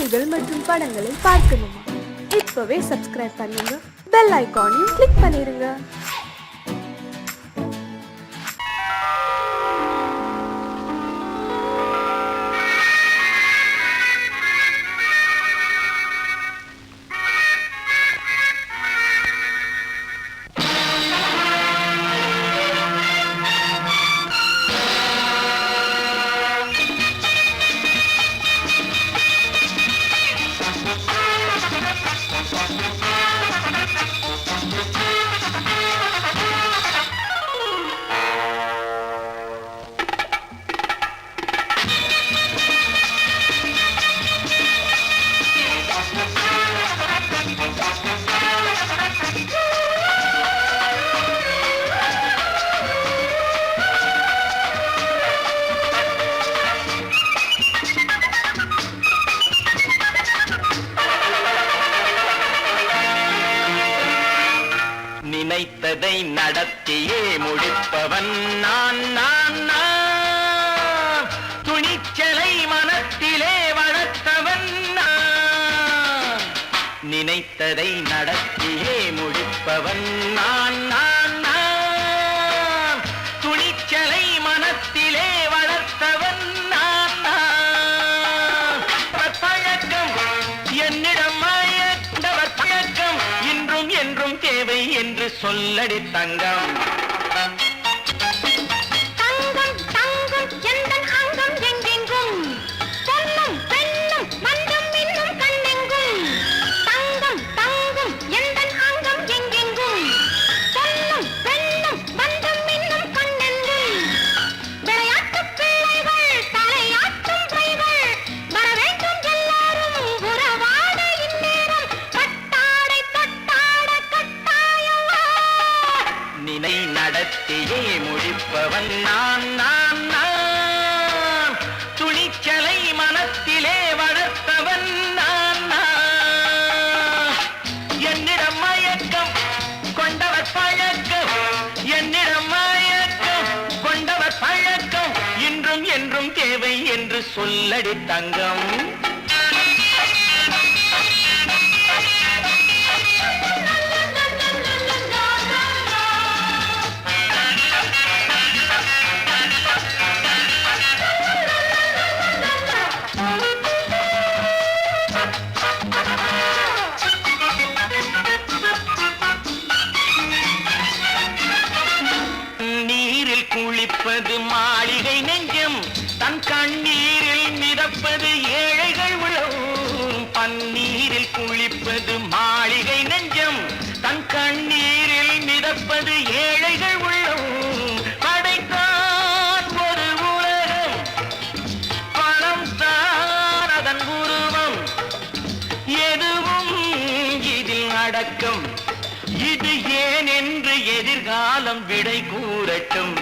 பாடல்கள் மற்றும் படங்களை பார்க்கணுமா? இப்பவே சப்ஸ்கிரைப் பண்ணுங்க, பெல் ஐகானையும் கிளிக் பண்ணிருங்க. நினைத்ததை நடத்தியே முடிப்பவன் நான் நான் நான். துணிச்சலை மனத்திலே வளர்த்தவன் நான். நினைத்ததை நடத்தியே முடிப்பவன் நான் நான் நான். துணிச்சலை மனத்திலே வளர்த்தவன் நான் நான். பழக்கம் என்னிடம் மாயவர் பழக்கம் இன்றும் என்றும் தேவை என்று சொல்லடி தங்கம். தங்கம் தங்கம் எந்தன் அங்கம் எங்கெங்கும் பொன்னும் பெண்ணும் மன்றும் இன்னும் கண்ணெங்கும். தங்கம் தங்கம் எந்தன் அங்கம் எங்கெங்கும் பொன்னும் பெண்ணும் மன்றும் இன்னும் கண்ணெங்கும். விளையாட்டு பிள்ளைகள் தலையாட்டும் கைகள் வர வேண்டும் எல்லாரும் உறவாட இந்நேரம் கட்டாடை தொட்டாட கட்டாயவா. நினை நடத்தியே முடிப்பவன் நான் நான் நான். துணிச்சலை மனத்திலே வளர்த்தவன் நான் நான். என்னிடம் மயக்கம் கொண்டவர் பழக்கம், என்னிடம் மயக்கம் கொண்டவர் பழக்கம் இன்றும் என்றும் தேவை என்று சொல்லடி தங்கம். நீரில் குளிப்பது மாளிகை நெஞ்சம், தன் கண்ணீரில் மிதப்பது ஏழைகள் உளம். பன்னீரில் குளிப்பது மாளிகை நெஞ்சம், தன் கண்ணீரில் மிதப்பது ஏழைகள் உள்ளம். படைத்தான் ஒரு உலகம், பணம் தான் அதன் உருவம். எதுவும் இதில் அடக்கம், இது ஏன் என்று எதிர்காலம் விடை கூறட்டும்.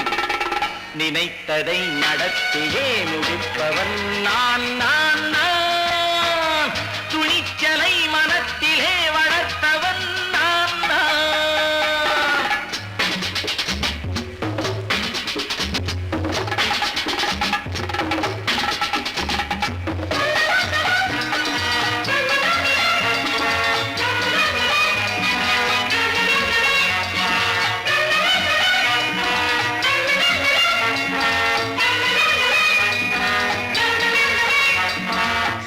நினைத்ததை நடத்தியே முடிப்பவன் நான் நான் நான். துணிச்சலை மனத்திலே வளர்த்தவன் நான் நான்.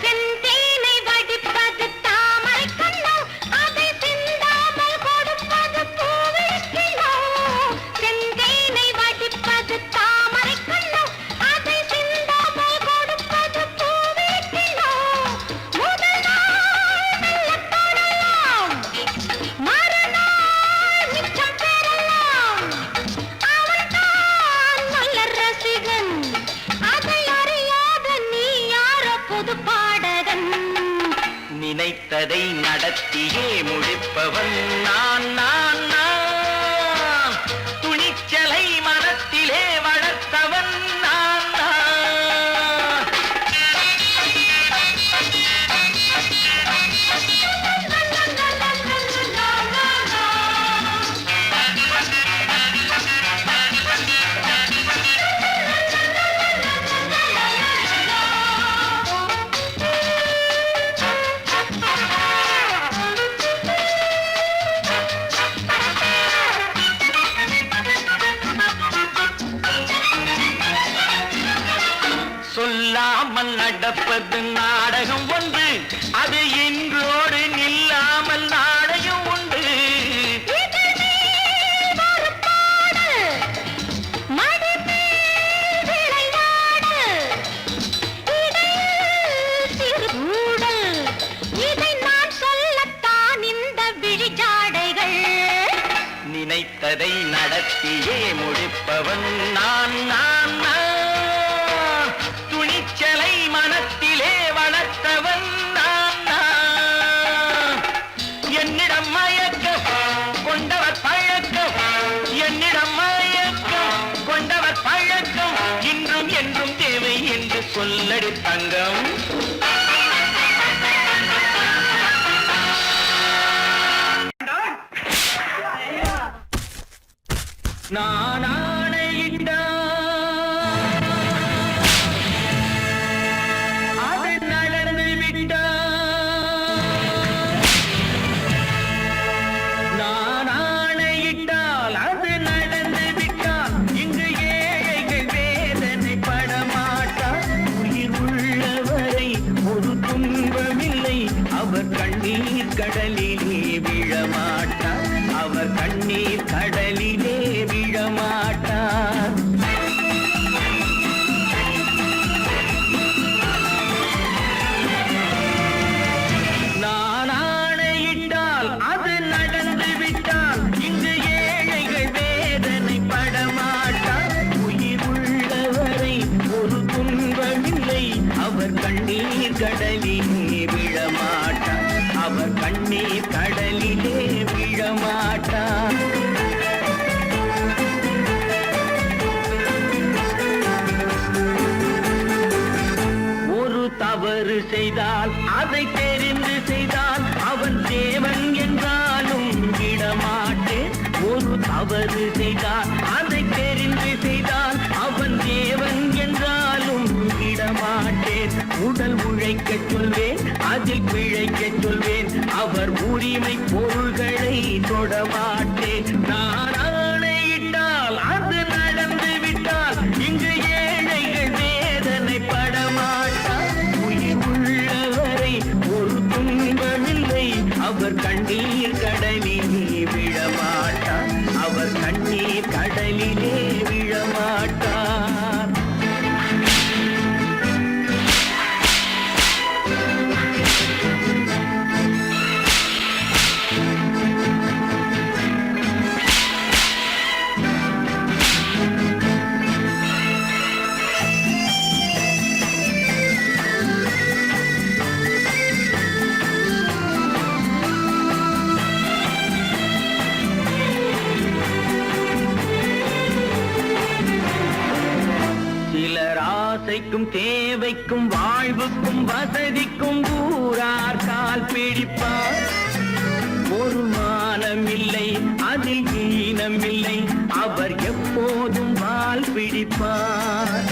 செந்தேனை வடிப்பது தாமரை கண்ணோ, அதை சிந்தாமல் கொடுப்பது பூவிழிக்கிழோ. செந்தேனை வடிப்பது தாமரை கண்ணோ, அதை சிந்தாமல் கொடுப்பது பூவிழிக்கிழோ. முதல் நாள் மெல்லத் தொடலாம், மறுநாள் மிச்சம் பெறலாம். அவன்தான் நல்ல ரசிகன், அதை அறியாத நீ யாரோ புது பாடகன். நினைத்ததை நடத்தியே முடிப்பவன் நான் நான் நான். துணிச்சலை மனத்திலே வளர்த்தவன் நான் நான். நடப்பது நாடகம் ஒன்று, அது இன்றோடு நில்லாமல் நாளையும் உண்டு. நினைத்ததை நடத்தியே முடிப்பவன் நான் நான் நான். துணிச்சலை மனத்திலே வளர்த்தவன் நான் நான். என்னிடம் மயக்கம் கொண்டவர் பழக்கம், என்னிடம் மயக்கம் கொண்டவர் பழக்கம், இன்றும் என்றும் தேவை என்று சொல்லடி தங்கம். நான் ஆணையிட்டால் அது நடந்து விட்டால், நான் ஆணையிட்டால் அது நடந்து விட்டால், இங்கு ஏழைகள் வேதனை படமாட்டார். உயிர் உள்ளவரை ஒரு துன்பமில்லை, அவர் கண்ணீர் கடலிலே விழமாட்டார், அவர் கண்ணீர் கடலிலே விழமாட்டார். நான் ஆணையிட்டால் அது நடந்து விட்டால், இங்கு ஏழைகள் வேதனை படமாட்டார். உயிர் உள்ளவரை ஒரு துன்பமில்லை, அவர் கண்ணீர் கடலிலே விழமாட்டார், அவர் கண்ணீர் கடலிலே விழமாட்டார். ஒரு தவறு செய்தால் அதை தெரிந்து செய்தால் அவன் தேவன் என்றாலும் விடமாட்டேன். ஒரு தவறு செய்தால் அதை தெரிந்து செய்தால் அவன் தேவன் என்றாலும் விடமாட்டேன். உடல் உழைக்கச் சொல்வேன், அதில் பிழைக்கச் சொல்வேன், அவர் உரிமை பொருள்களை தொடமாட்டேன். நான் ஆணையிட்டால் அது நடந்து விட்டால், இங்கு ஏழைகள் வேதனை படமாட்டார். உயிர் உள்ளவரை ஒரு துன்பமில்லை, அவர் கண்ணீர் கடலிலே விழமாட்டார், அவர் கண்ணீர் கடலிலே விழமாட்டார். சிலர் ஆசைக்கும் தேவைக்கும் வாழ்வுக்கும் வசதிக்கும் ஊரார் கால் பிடிப்பார். ஒரு மானமில்லை, அதில் ஈனமில்லை, அவர் எப்போதும் வால் பிடிப்பார்.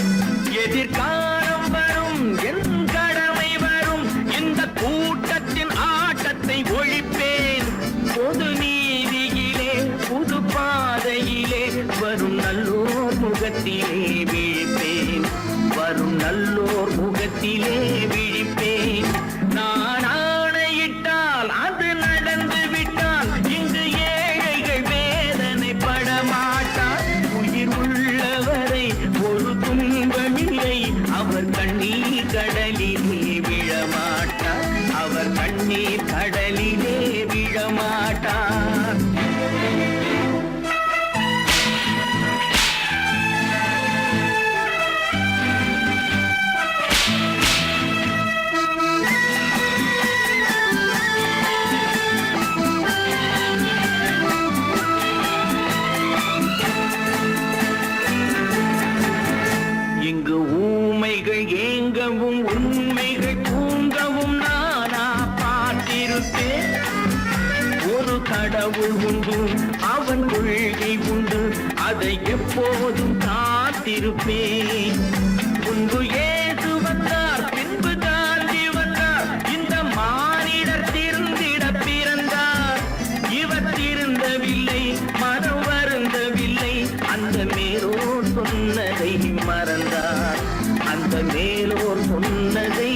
எதிர்காலம் வரும், என் கடமை வரும், இந்த கூட்டத்தின் ஆட்டத்தை ஒழிப்பேன். பொது நீதியிலே புது பாதையிலே வரும் நல்லோர் முகத்திலே விழிப்பேன், வரும் நல்லோர் முகத்திலே விழிப்பேன். நான் ஆணையிட்டால் அது நடந்து விட்டால், இங்கு ஏழைகள் வேதனை படமாட்டார். உயிர் உள்ளவரை ஒரு துன்பமில்லை, அவர் கண்ணீர் கடலிலே விழமாட்டார், அவர் கண்ணீர் கடலிலே விழமாட்டார். இங்கு ஊமைகள் ஏங்கவும் உண்மைகள் தூங்கவும் நானா பார்த்திருப்பேன். ஒரு கடவுள் உண்டு, அவன் கொள்கை உண்டு, அதை எப்போதும் காத்திருப்பேன். முன்பு ஏசு வந்தார், பின்பு காந்தி வந்தார், இந்த மானிடர் திருந்திட பிறந்தார். இவர் திருந்தவில்லை, மனம் வருந்தவில்லை, அந்த மேலோர் சொன்னதை மறந்தார், அந்த மேலோர் சொன்னதை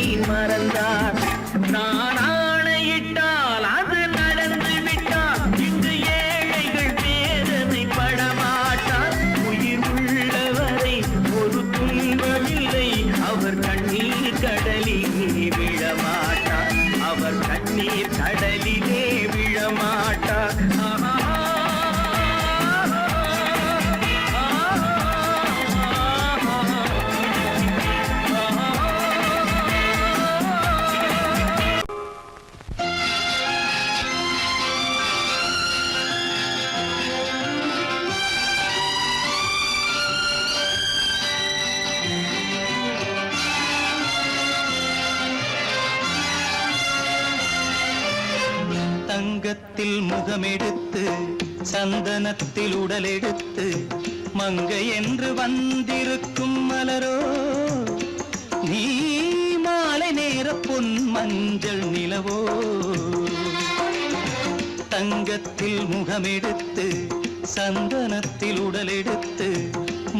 அவர் கண்ணீர் கடலிலே விழமாட்டார். தங்கத்தில் முகமெடுத்து சந்தனத்தில் உடலெடுத்து மங்கை என்று வந்திருக்கும் மலரோ நீ மாலை நேர பொன் மஞ்சள் நிலவோ. தங்கத்தில் முகமெடுத்து சந்தனத்தில் உடலெடுத்து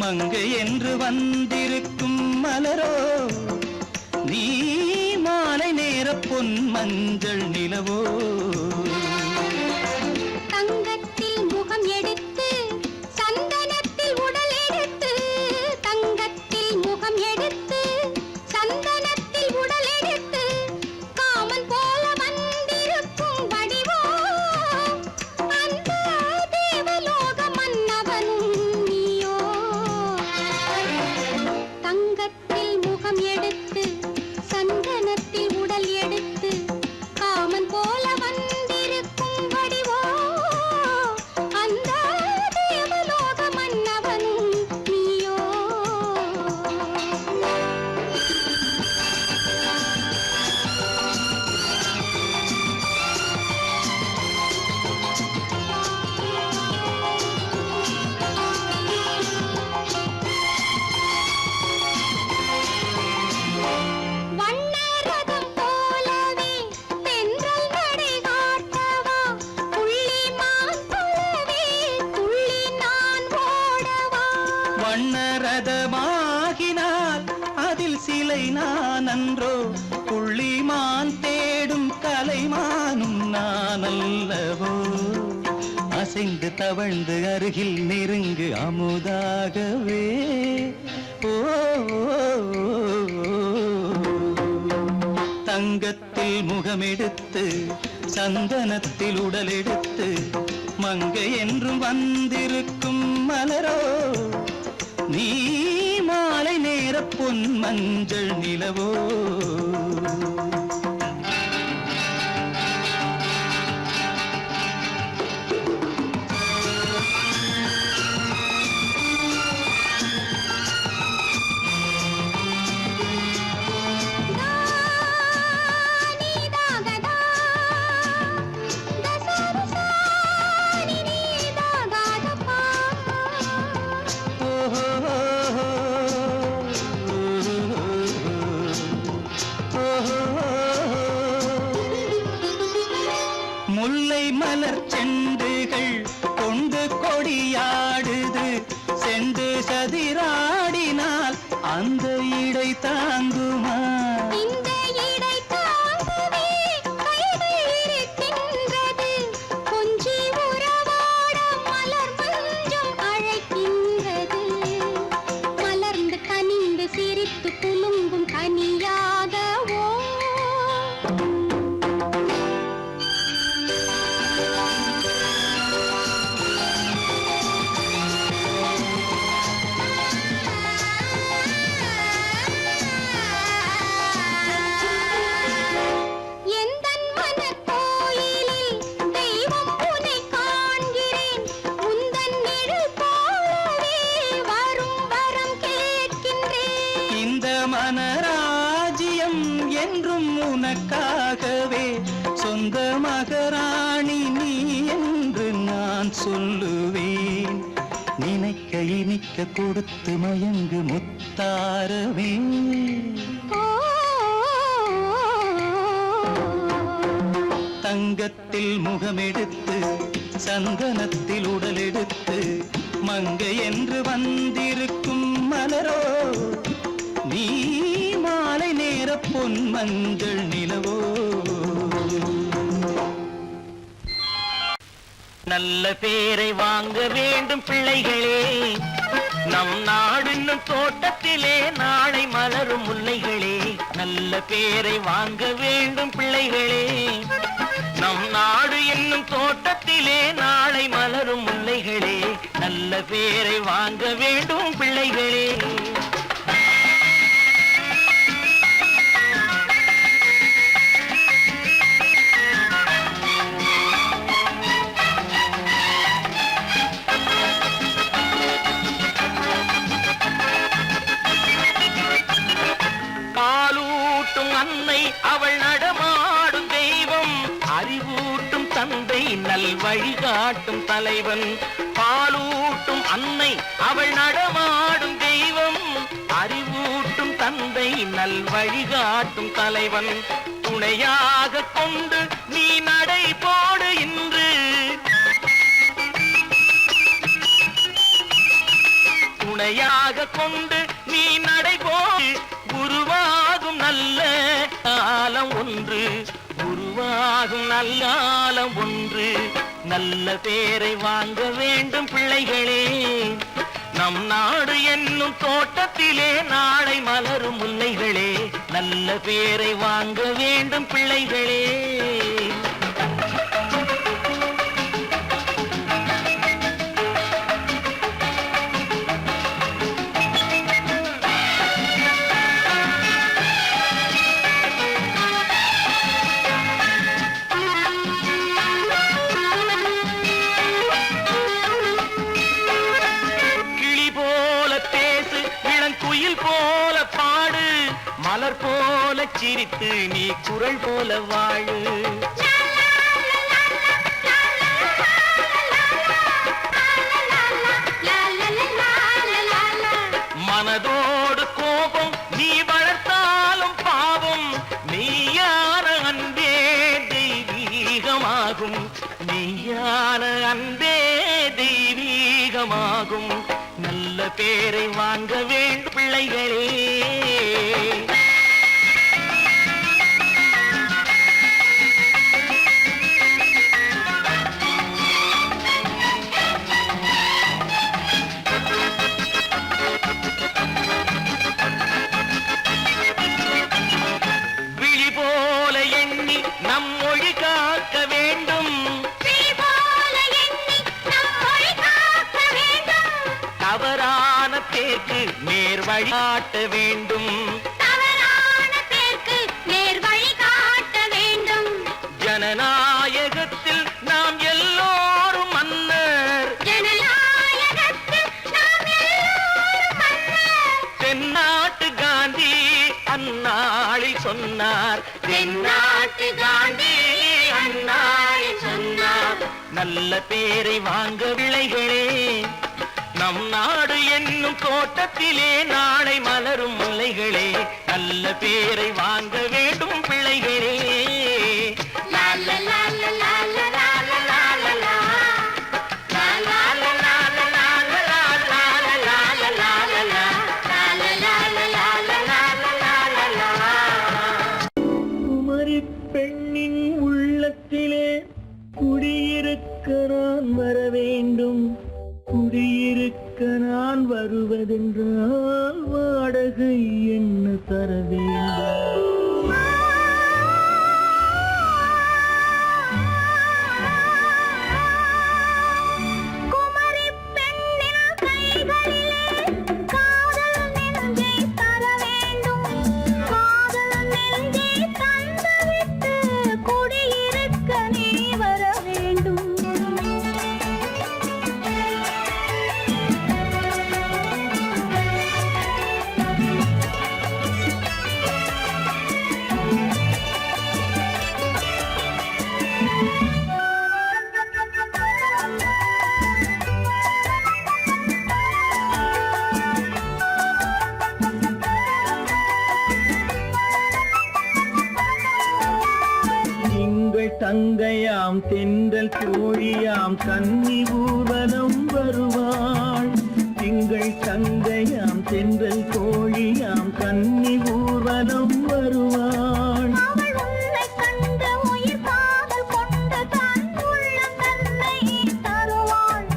மங்கை என்று வந்திருக்கும் மலரோ நீ மாலை நேர பொன் மஞ்சள் நிலவோ. தங்கத்தில் முகம் எடுத்து சந்தனத்தில் உடல் எடுத்து தங்கத்தில் முகம் எடுத்து சந்தனத்தில் உடல் எடுத்து காமன் போல வந்திருக்கும் வடிவோ அந்த தேவலோக மன்னவனும் நீயோ. தங்கத்தில் முகம் எடுத்து சந்தனத்தில் உடல் எடுத்து காமன் போல வந்திருக்கும் வடிவோ அந்த தேவலோக மன்னவனும் நீயோ. வண்ணரதம் போலவே தென்றல் நடை காட்டவா புள்ளிமான் போலவே துள்ளி நான் ஓடவா. வண்ணரதமாகினால் அதில் சிலை நான் அன்றோ புள்ளிமான் தேடும் கலைமானும் நான் அல்லவோ. அசைந்து தவழ்ந்து அருகில் நெருங்கு அமுதாகவே ஓ. தங்கத்தில் முகமெடுத்து சந்தனத்தில் உடலெடுத்து மங்கை என்றும் வந்திருக்கும் மலரோ நீ மாலை நேர பொன் மஞ்சள் நிலவோ. முல்லை மலர் செண்டுகள் கொண்டு கொடியாடுது செண்டு சதிராடினால் அந்த இடை தாங்குமா. இந்த இடை தாங்கவே கைகள் இருக்கின்றது கொஞ்சி உறவாட மலர் மஞ்சம் அழைக்கின்றது. மலர்ந்து கனிந்து சிரித்து குலுங்கும் கனியாகவோ. எந்தன் மனக்கோயிலில் தெய்வம் உன்னை காண்கிறேன் உந்தன் நிழல் போலவே வரும் வரம் கேட்கின்றேன். இந்த மனராஜ்யம் என்றும் உனக்காகவே சொந்த மகராணி நீ என்று நான் சொல்லுவேன். நினைக்க இனிக்க கொடுத்து மயங்கு முத்தாரவே. தங்கத்தில் முகமெடுத்து சந்தனத்தில் உடலெடுத்து மங்கை என்று வந்திருக்கும் மலரோ நீ மாலை நேர பொன் மஞ்சள் நிலவோ. நல்ல பேரை வாங்க வேண்டும் பிள்ளைகளே, நம் நாடின்னும் தோட்டத்திலே நாளை மலரும் முல்லைகளே நல்ல பேரை வாங்க வேண்டும் பிள்ளைகளே. நம் நாடு என்னும் தோட்டத்திலே நாளை மலரும் முல்லைகளே நல்ல பேரை வாங்க வேண்டும் பிள்ளைகளே. பாலூட்டும் அன்னை அவள் நடமாடும் தெய்வம், அறிவூட்டும் தந்தை நல் வழிகாட்டும் தலைவன். பாலூட்டும் அன்னை அவள் நடமாடும் தெய்வம், அறிவூட்டும் தந்தை நல் வழிகாட்டும் தலைவன். துணையாக கொண்டு நீ நடை போடு இன்று, துணையாக கொண்டு நீ நடை போடு. உருவாகும் நல்ல காலம் ஒன்று, உருவாகும் நல்ல காலம் ஒன்று. நல்ல பேரை வாங்க வேண்டும் பிள்ளைகளே. நம் நாடு என்னும் தோட்டத்திலே நாளை மலரும் முல்லைகளே நல்ல பேரை வாங்க வேண்டும் பிள்ளைகளே. போல பாடு, மலர் போல சிரித்து நீ குரல் போல வாழு. மனதோடு கோபம் நீ வளர்த்தாலும் பாவம், மெய்யான அன்பே தெய்வீகமாகும், மெய்யான அன்பே தெய்வீகமாகும். நல்ல பேரை வாங்க வேண்டும் பிள்ளைகளே. விழி போல எண்ணி நம் மொழி காக்க வேண்டும், தவறான பேருக்கு நேர் வழிகாட்ட வேண்டும், தவறான பேருக்கு நேர் வழிகாட்ட வேண்டும். ஜனநாயகத்தில் நாம் எல்லோரும் மன்னர், ஜனநாயகத்தில் நாம் எல்லோரும் மன்னர். தென்னாட்டு காந்தி அந்நாளில் சொன்னார், தென்னாட்டு காந்தி அந்நாளில் சொன்னார். நல்ல பேரை வாங்க பிள்ளைகளே. நம் நாடு என்னும் தோட்டத்திலே நாளை மலரும் முல்லைகளே நல்ல பேரை வாங்க வேண்டும் பிள்ளைகளே. லா லா லா லா லா லா லா லா லா லா. லா லா லா லா லா லா லா லா லா லா லா லா லா லா. லா லா லா லா லா லா லா லா லா லா. குமரி பெண்ணின் உள்ளத்திலே குடியிருக்க நான் வர வேண்டும், குடியிருக்க நான் வருவதென்றால் வாடகை என்ன தர வேண்டும். குமரி பெண்ணின் கைகளிலே காதல் நெஞ்சை தர வேண்டும், காதல் நெஞ்சை தந்துவிட்டு குடியிருக்க நீ வர வேண்டும். திங்கள் தங்கையாம் தென்றல் தோழியாம் கன்னி ஊர்வலம் வருவாள், திங்கள் தங்கையாம் தென்றல் தோழியாம் கன்னி ஊர்வலம் வருவாள். அவள் உன்னை கண்டு உயிர் காதல் கொண்டு தன் உள்ளம் தன்னை தருவாள்,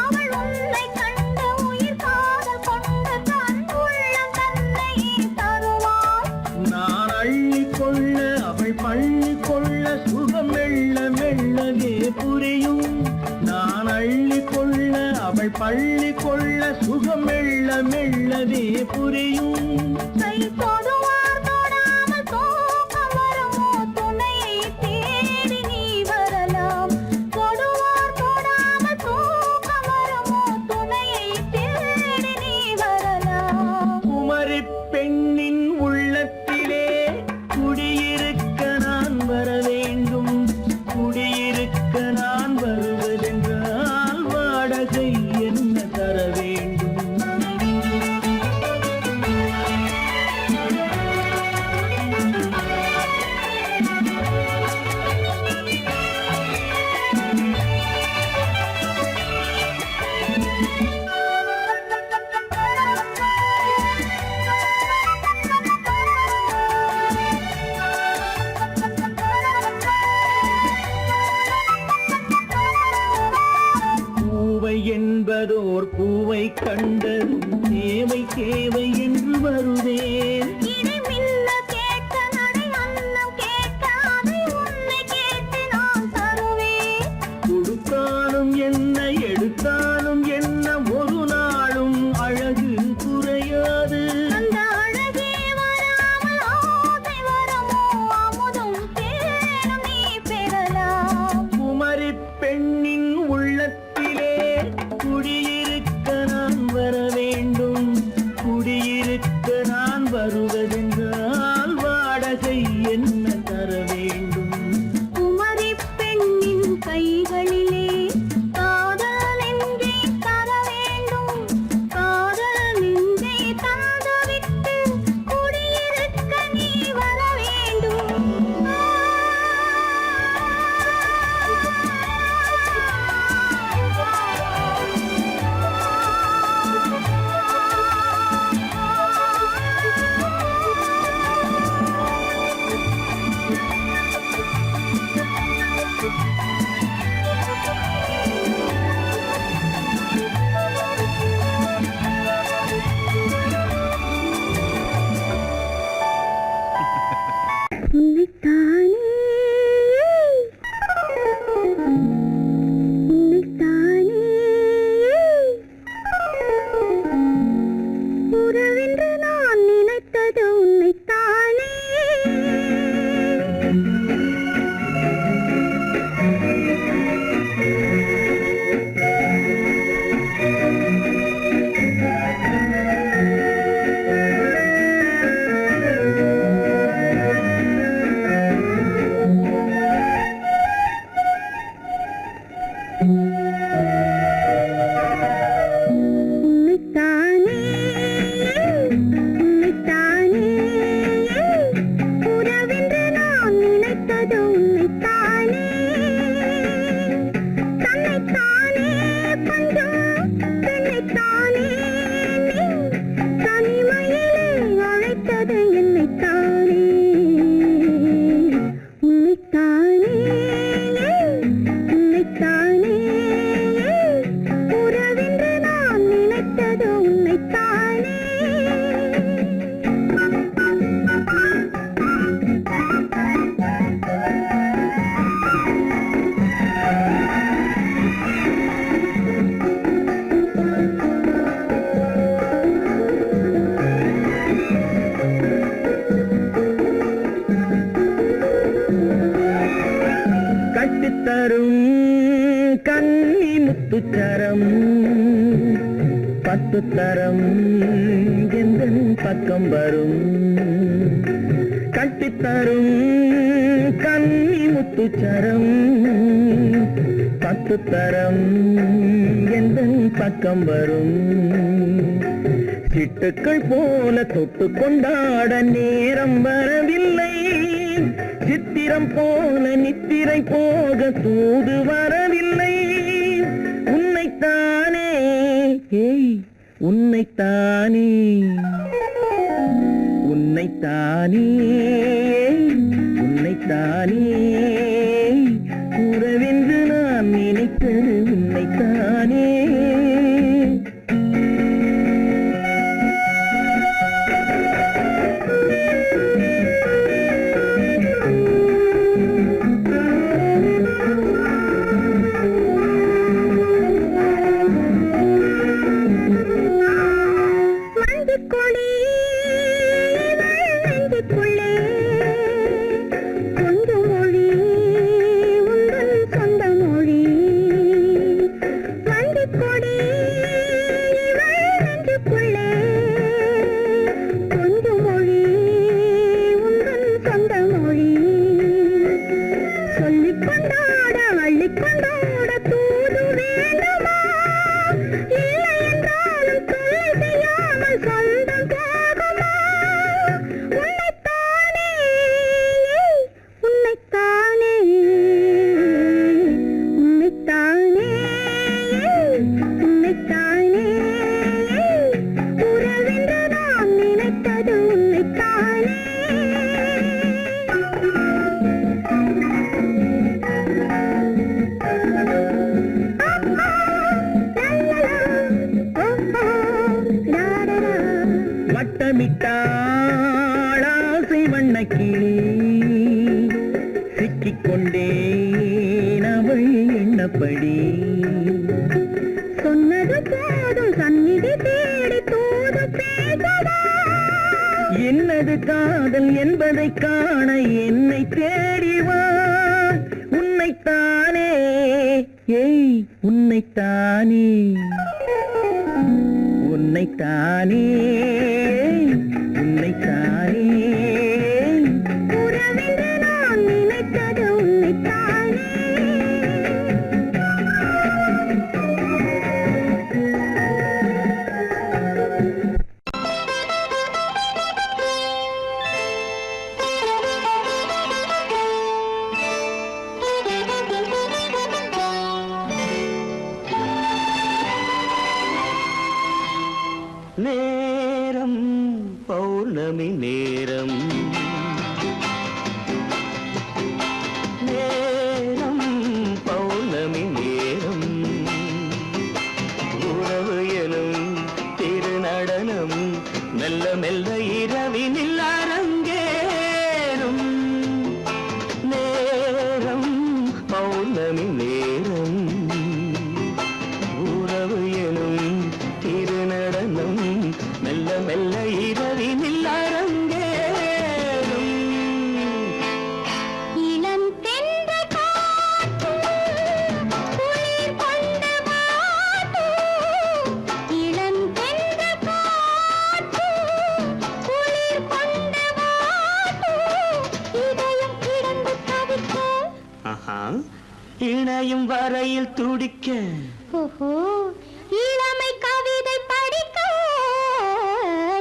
அவள் உன்னை கண்டு உயிர் காதல் கொள்ள சுகம் மெல்ல மெல்லவே புரியும். நான் அள்ளி கொள்ள அவள் பள்ளி கொள்ள சுகம் மெல்ல மெல்லவே புரியும். கை தொடுவார் தொடாமல் தூக்கம் வருமோ, துணையை தேடி நீ வரலாம். தொடுவார் தொடாமல் தூக்கம் வருமோ, துணையை தேடி நீ வரலாம். குமரி பெண்ணின் உள்ளத்திலே குடியிருக்க நான் வர வேண்டும். குடியிருக்க நான் வருவதென்றால் வாடகை என்ன தர வேண்டும்? பூவை என்பதோர் பூவை கண்டதும் தேவை தேவை என்று வருவேன். இடி மின்ன கேட்க நடை அன்னம் கேட்க அதை உன்னை கேட்டு நான் தருவேன். கொடுத்தாலும் என்ன எடுத்தாலும் என்ன ஒரு நாளும் அழகு குறையாது. அந்த அழகே வராமல் ஆசை வருமோ, அமுதும் தேனும் நீ பெறலாம். குமரி பெண்ணின் உள்ளத்திலே குடியிருக்க நான் வர வேண்டும். குடியிருக்க நான் வருவதென்றால் வாடகை என்ன தர வேண்டும்? குமரி பெண்ணின் கைகளிலே காதல் நெஞ்சை தர வேண்டும். காதல் நெஞ்சை தந்துவிட்டு குடியிருக்க நீ வர வேண்டும். உன்னைத்தானே உன்னைத்தானே உறவென்று நான் நினைத்தது உன்னைத்தானே. உன்னைத்தானே உன்னைத்தானே உறவென்று நான் நினைத்தது உன்னைத்தானே. தன்னைத்தானே பஞ்சம் தன்னைத்தானே நீ தனிமையிலே அழைத்தது என்னைத்தானே. உன்னைத்தானே உன்னைத்தானே உறவென்று நான் நினைத்தது உன்னைத்தானே. கட்டித்தரும் கன்னி முத்துச்சரம் 10 தரம் எந்தன் பக்கம் வரும். கட்டித்தரும் கன்னி முத்துச்சரம் 10 தரம் எந்தன் பக்கம் வரும். சிட்டுக்கள் போல தொட்டு கொண்டாட நேரம் வரவில்லை. சித்திரம் போல நித்திரை போக தூது வரவில்லை. உன்னைத்தானே ஏய் உன்னைத்தானே உன்னைத்தானே உன்னைத்தானே கூறவென்று நான் நினைத்தது உன்னைத்தானே. கொண்டாட அள்ளிக்கொண்டாட தூது வேண்டுமா இல்லை என்றாலும் தொல்லை செய்யாமல் சொந்தம் போகுமா உன்னைத்தானே உன்னைத்தானே உன்னைத்தானே உன்னைத்தானே உறவென்று நான் நினைத்தது உன்னைத்தானே வட்டமிட்டாள் ஆசை வண்ணக்கிளி சிக்கிக்கொண்டேன் அவள் எண்ணப்படி சொன்னது போதும் சந்நிதி தேடி தூது பேசவா என்னது காதல் என்பதை காண என்னை தேடிவா உன்னைத்தானே ஏய் உன்னைத்தானே உன்னைத்தானே உன்னைத்தானே உறவென்று நான் நினைத்தது உன்னைத்தானே நேரம் பௌர்ணமி நேரம் நேரம் பௌர்ணமி நேரம் உறவு எனும் திருநடனம் மெல்ல மெல்ல இரவினில் அரங்கேறும் நேரம் பௌர்ணமி நேரம் உறவு எனும் திருநடனம் மெல்ல மெல்ல இரவினில் அரங்கேறும் இளம் தென்றல் காற்றும் குளிர் கொண்ட வாட்டும் இளம் தென்றல் காற்றும் குளிர் கொண்ட வாட்டும் இதயம் கிடந்து தவிக்க ஆஹா இணையும் வரையில் துடிக்க ஓஹோ இளமை கவிதை படிக்க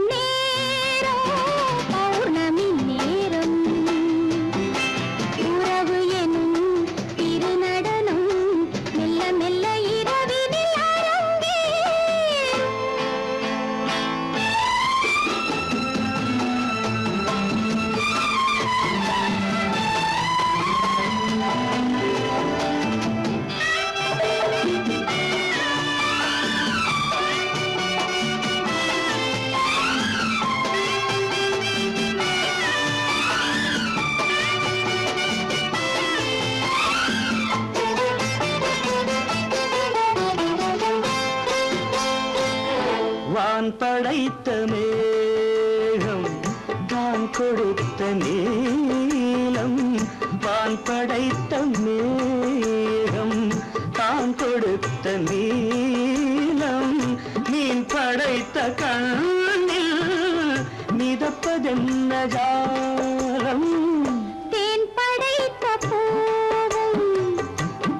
நேரம் பௌர்ணமி நேரம் உறவு எனும் திருநடனம் மெல்ல மெல்ல இரவினில் அரங்கேறும் வான் படைத்த மேகம் தான் கொடுத்த நீலம் வான் படைத்த மேகம் தான் கொடுத்த நீலம் மீன் படைத்த கண்ணில் மிதப்பதென்ன ஜாலம் தேன் படைத்த பூவும்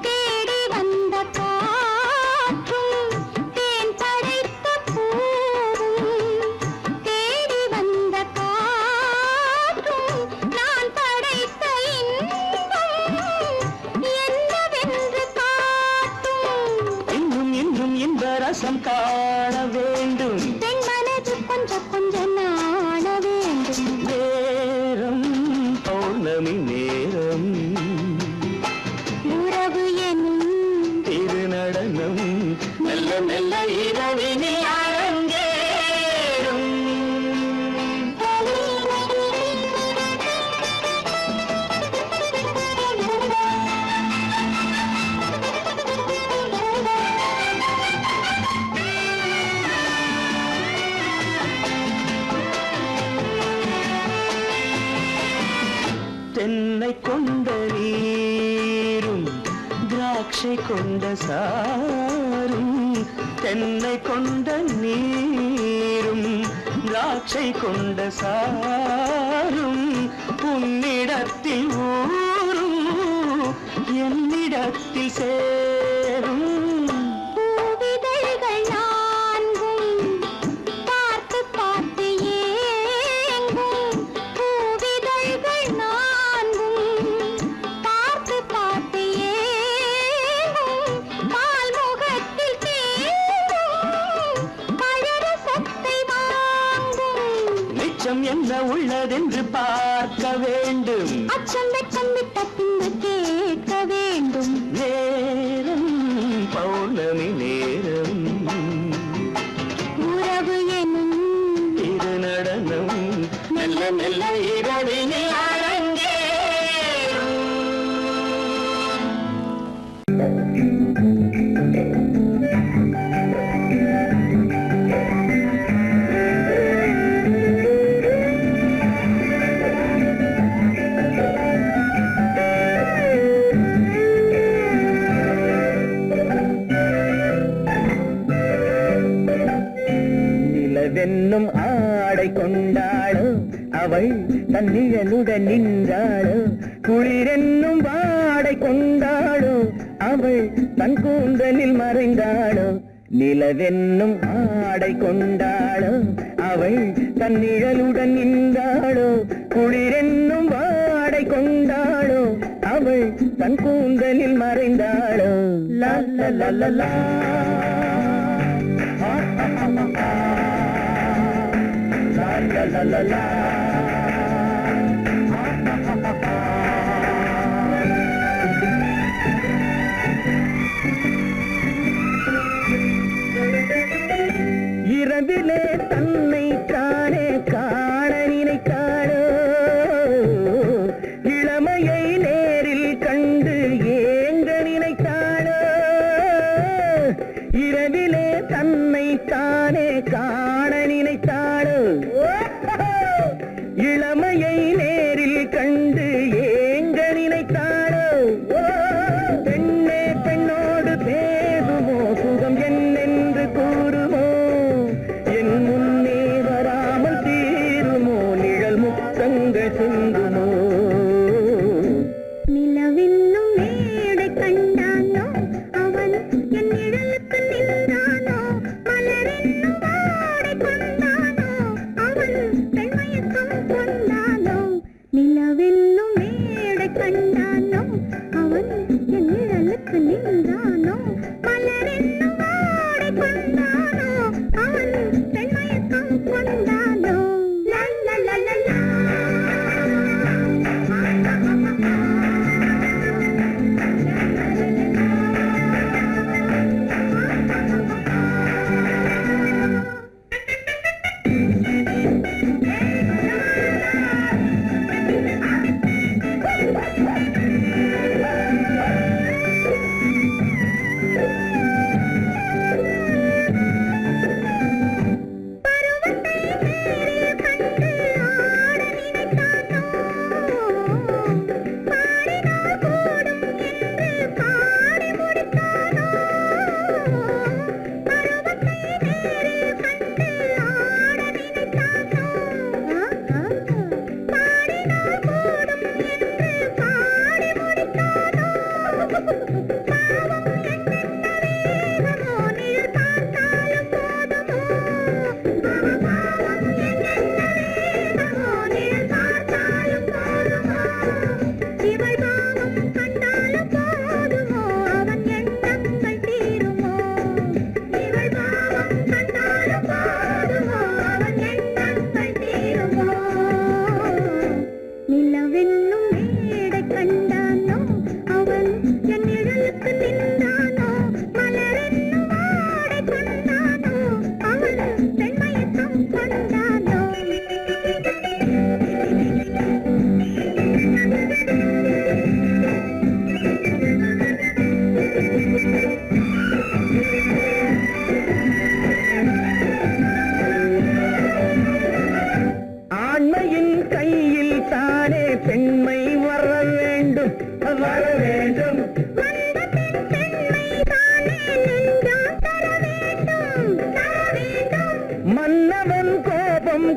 தேடி வந்த காற்றும் தேன் படைத்த பூவும் தேடி வந்த காற்றும் நான் படைத்த இன்பம் என்னவென்று காட்டும் இன்னும் இன்னும் இந்த ரசம் காண வேண்டும் பெண் மனது கொஞ்சம் கொஞ்சம் நாண வேண்டும் நேரம் பௌர்ணமி நேரம் உறவு எனும் திருநடனம் மெல்ல மெல்ல இரவினில் அரங்கேறும் தென்னை கொண்ட நீரும் திராட்சை கொண்ட சாரும் தென்னை கொண்ட நீரும் திராட்சை கொண்ட சாரும் உன்னிடத்தில் ஊரும் என்னிடத்தில் சேரும் பூவிதழ்கள் நான்கும் பார்த்து பார்த்து ஏங்கும். பூவிதழ்கள் நான்கும் பார்த்து பார்த்து ஏங்கும். பால்முகத்தில் தேங்கும் பழரசத்தை வாங்கும். நிச்சம் என்ன உள்ளதென்று பார்க்க வேண்டும். அச்சம் வெட்கம் விட்ட பின்பு கேட்க வேண்டும். நேரம் பௌர்ணமி நேரம் உறவு எனும் இரு நடனம் மெல்ல மெல்ல இரவினில் அரங்கேறும். நிலவென்னும் ஆடை கொண்டாளோ அவள் தன் நிழலுடன் நின்றாளோ. குளிரென்னும் வாடை கொண்டாளோ அவள் தன் கூந்தலில் மறைந்தாளோ. நிலவென்னும் ஆடை கொண்டாளோ அவள் தன் நிழலுடன் நின்றாளோ. குளிரென்னும் வாடை கொண்டாளோ அவள் தன் கூந்தலில் மறைந்தாளோ. லா லா லா லா லா. La la la la. இரவிலே தன்னை தானே காண நினைத்தாளோ. இளமையை நேரில் கண்டு ஏங்க நினைத்தாளோ. இரவிலே தன்னை தானே காண நினைத்தாளோ. இளமையை நேரில் கண்டு ஏங்க நினைத்தாளோ. பெண்ணே பெண்ணோடு பேசுமோ சுகம் என்னென்று கூறுமோ. என் முன்னே வராமல் தீருமோ நிழல் முத்தங்கள் சிந்துமோ. நிலவென்னும் மேடை கண்டானோ அவன் என் நிழலுக்கு நின்றானோ. மலரென்னும் வாடை கொண்டானோ அவன் பெண்மயக்கம் கொண்டானோ. நிலவென்னும் மேடை கண்டானோ அவன் என் நிழலுக்கு நின்றானோ. மலரென்னும் வாடை கொண்டானோ அவன் பெண்மயக்கம் கொண்டானோ. லா லா லா லா லா.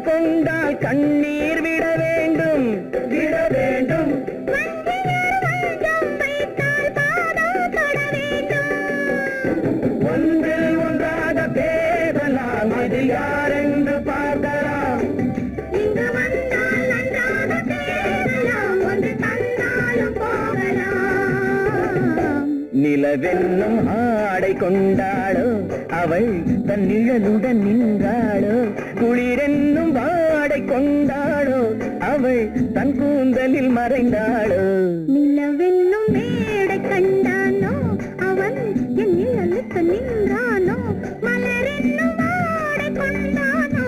கொண்டால் கண்ணீர் விட வேண்டும் விட வேண்டும். மங்கையர் வஞ்சம் வைத்தால் அவள் யாரென்று பார்க்கலாம். இங்கு வந்தால் நன்றாக தேடலாம், ஒன்று தந்தாலும் போகலாம். நிலவென்னும் ஆடை கொண்டாளோ அவள் தன் நிழலுடன் நின்றாளோ, குளிரென்னும் வாடை கொண்டாளோ அவள் தன் கூந்தலில் மறைந்தாளோ. நிலவென்னும் மேடை கண்டானோ அவன் என் நிழலுக்கு நின்றானோ, மலரென்னும் வாடை கொண்டானோ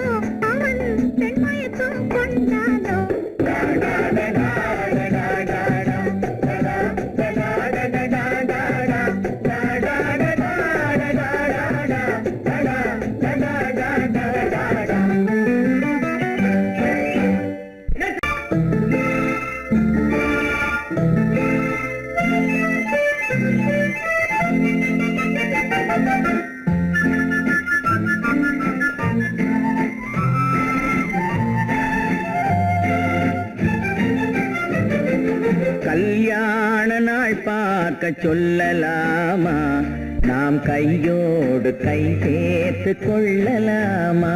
அவன் பெண்மயக்கம் கொண்டானோ. கல்யாண நாள் பார்க்க சொல்லலாமா, நாம் கையோடு கை சேர்த்து கொள்ளலாமா.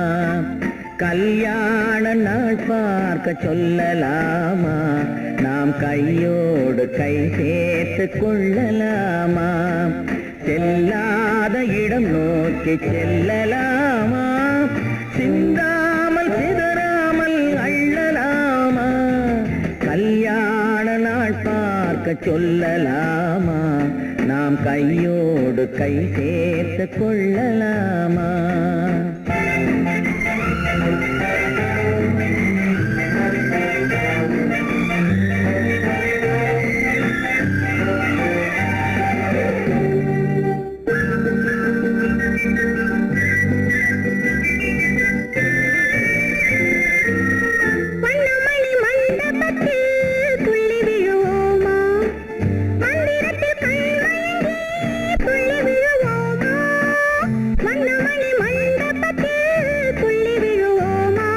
கல்யாண நாள் பார்க்க சொல்லலாமா, நாம் கையோடு கை சேர்த்து கொள்ளலாமா. செல்லாத இடம் நோக்கி செல்லலாமா, சிந்தாமல் சிதறாமல் அள்ளலாமா. கல்யாண நாள் பார்க்க சொல்லலாமா, நாம் கையோடு கை சேர்த்து கொள்ளலாமா. வண்ணமணி மண்டபத்தில் துள்ளி விழுவோமா, மந்திரத்தில் கண்மயங்கி துள்ளி விழுவோமா. வண்ணமணி மண்டபத்தில் துள்ளி விழுவோமா,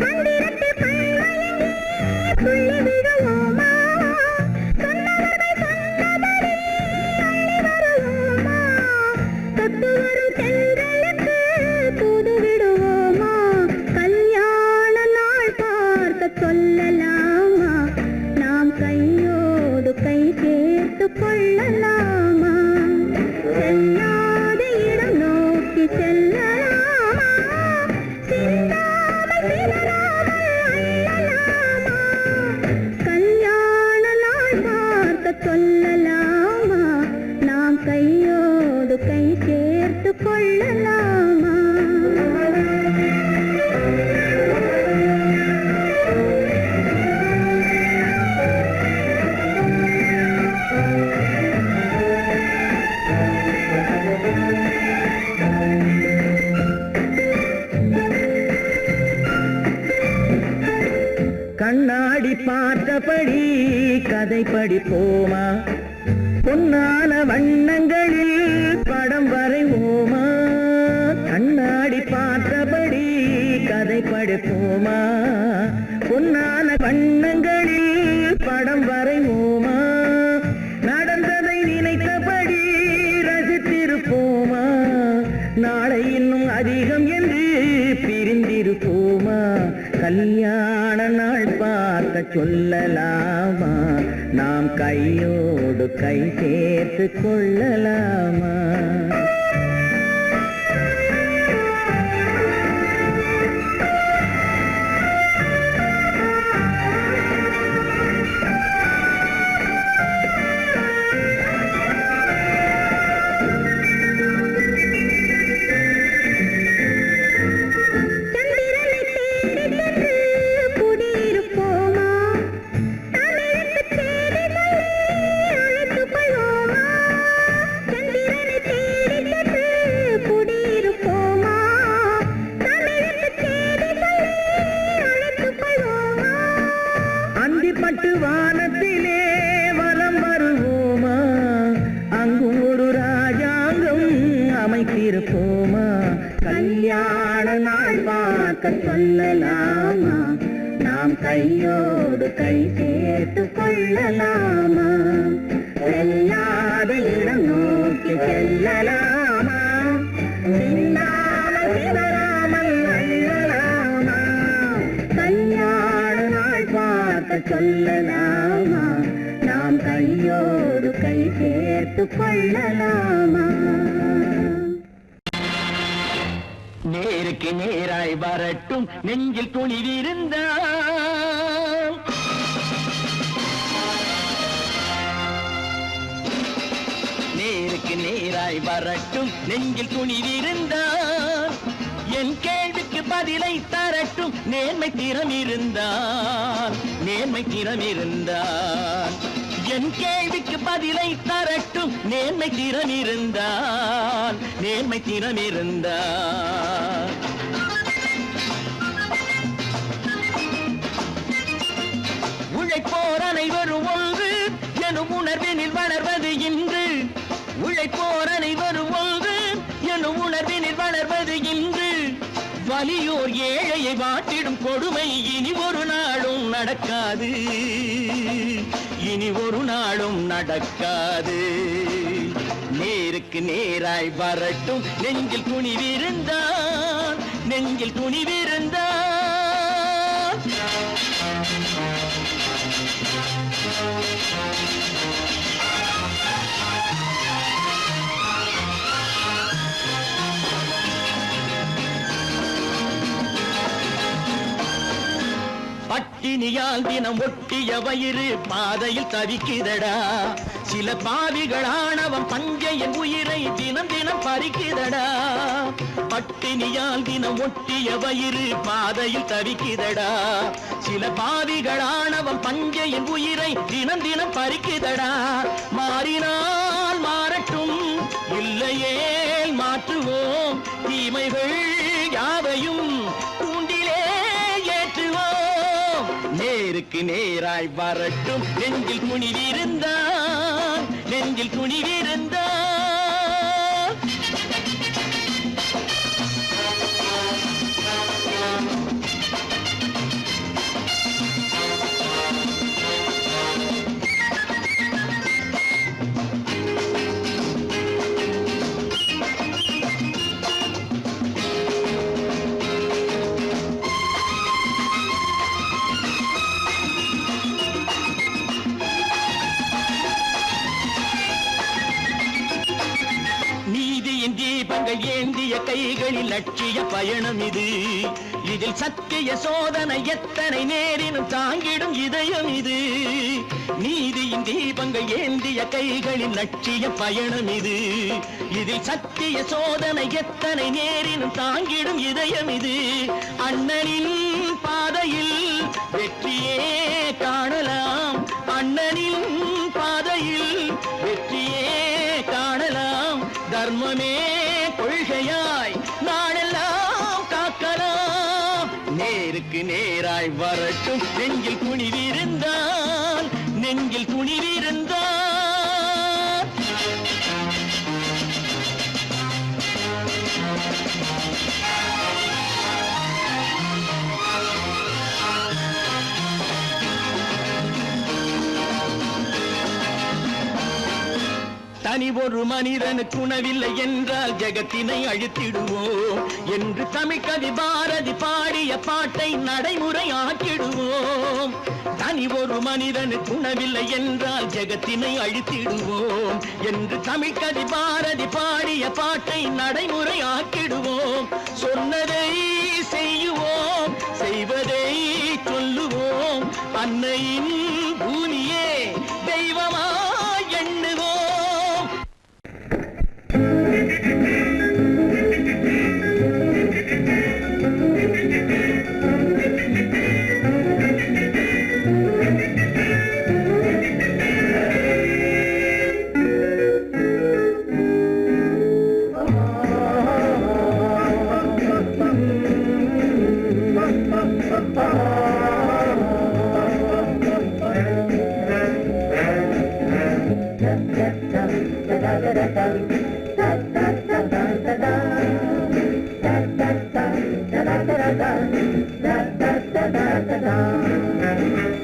மந்திரத்தில் கண்மயங்கி துள்ளி விழுவோமா. சொன்னவர்கள் சொன்னபடி அள்ளி வருவோமா, தொட்டு வரும் தென்றலுக்கு தூது விடுவோமா. கல்யாண நாள் பார்க்க சொல்லலாமா, நாம் கையோடு கை சேர்த்து கொள்ளலாமா. செல்லாத இடம் நோக்கி செல்லலாமா, சிந்தாமல் சிதறாமல் அள்ளலாமா. கல்யாண நாள் பார்க்க சொல்லலாமா, நாம் கையோடு கை சேர்த்து கொள்ளலாமா. கண்ணாடி பார்த்தபடி கதை படிப்போமா, பொன்னான வண்ணங்களில் படம் வரைவோமா. கண்ணாடி பார்த்தபடி கதை படிப்போமா, பொன்னான வண்ணங்களில் படம் வரைவோமா. நடந்ததை நினைத்தபடி ரசித்திருப்போமா, நாளை இன்னும் அதிகம் என்று பிரிந்திருப்போமா. கல்யாண நாள் பார்க்க சொல்லலாமா, நாம் கையோடு கை சேர்த்து கொள்ளலாமா. சந்திரனை தேடி சென்று குடியிருப்போமா, தமிழுக்கு தேடி சொல்லி அழைத்துக் கொள்வோமா. சந்திரனை தேடி சென்று குடியிருப்போமா, தமிழுக்கு தேடி சொல்லி அழைத்துக் கொள்வோமா. அந்திப்பட்டு வானத்திலே வலம் வருவோமா, அங்கும் ஒரு ராஜாங்கம் அமைத்திருப்போமா. கல்யாண நாள் பார்க்க சொல்லலாமா, நாம் கையோடு கை சேர்த்து கொள்ளலாமா. செல்லாத இடம் நோக்கி செல்லலாமா, சிந்தாமல் சிதறாமல் கையோடு கை சேர்த்து கொள்ளலாமா? நேருக்கு நேராய் வரட்டும் நெஞ்சில் துணிவிருந்தால், நேருக்கு நேராய் வரட்டும் நெஞ்சில் துணிவிருந்தால், என் கேள்விக்கு பதிலை தரட்டும் நேர்மை திறம் இருந்தால், நேர்மை திறம் இருந்தால். என் கேள்விக்கு பதிலை தரட்டும் நேர்மை திறம் இருந்தால், நேர்மை திறம் இருந்தால். உழைப்போர் அனைவரும் ஒன்று எனும் உணர்வினில் வளர்வது இன்று, உழைப்போர் அனைவரும் ஒன்று எனும் உணர்வினில் வளர்வது இன்று. வலியோர் ஏழையை வாட்டிடும் கொடுமை இனி ஒரு நாளும் நடக்காது, இனி ஒரு நாளும் நடக்காது. நேருக்கு நேராய் வரட்டும் நெஞ்சில் துணிவிருந்தால், நெஞ்சில் துணிவிருந்தால். பட்டினியால் தினம் ஒட்டிய வயிறு பாதையில் தவிக்குதடா, சில பாவிகள் ஆணவம் பஞ்சையின் உயிரை தினம் தினம் பறிக்குதடா. பட்டினியால் தினம் ஒட்டிய வயிறு பாதையில் தவிக்குதடா, சில பாவிகள் ஆணவம் பஞ்சையின் உயிரை தினம் தினம் பறிக்குதடா. மாறினால் மாறட்டும் இல்லையே மாற்றுவோம், தீமைகள் யாவையும் தூண்டிலே ஏற்றுவோம். நேருக்கு நேராய் வரட்டும் நெஞ்சில் துணிவிருந்தால், நெஞ்சில் துணிவிருந்தால். தீபங்கள் ஏந்திய கைகளில் லட்சிய பயணம் இது, இதில் சத்திய சோதனை எத்தனை நேரினும் தாங்கிடும் இதயம் இது. நீதியின் தீபங்கள் ஏந்திய கைகளில் லட்சிய பயணம் இது, இதில் சத்திய சோதனை எத்தனை நேரினும் தாங்கிடும் இதயம் இது. அண்ணனின் பாதையில் வெற்றியே காணலாம், அண்ணனின் பாதையில் வெற்றியே காணலாம். தர்மமே கொள்கையாய் நாடெல்லாம் காக்கலாம். நேருக்கு நேராய் வரட்டும் நெஞ்சில் துணிவிருந்தால், நெஞ்சில் துணிவிருந்தால். தனி ஒரு மனிதனுக்கு உணவில்லை என்றால் ஜெகத்தினை அழித்திடுவோம் என்று தமிழ் கவி பாரதி பாடிய பாட்டை நடைமுறை ஆக்கிடுவோம். தனி ஒரு மனிதனுக்கு உணவில்லை என்றால் ஜெகத்தினை அழித்திடுவோம் என்று தமிழ் கவி பாரதி பாடிய பாட்டை நடைமுறை ஆக்கிடுவோம். சொன்னதை செய்யுவோம், செய்வதை சொல்லுவோம், அன்னையின் பூமியே தெய்வமா எண்ணுவோம்.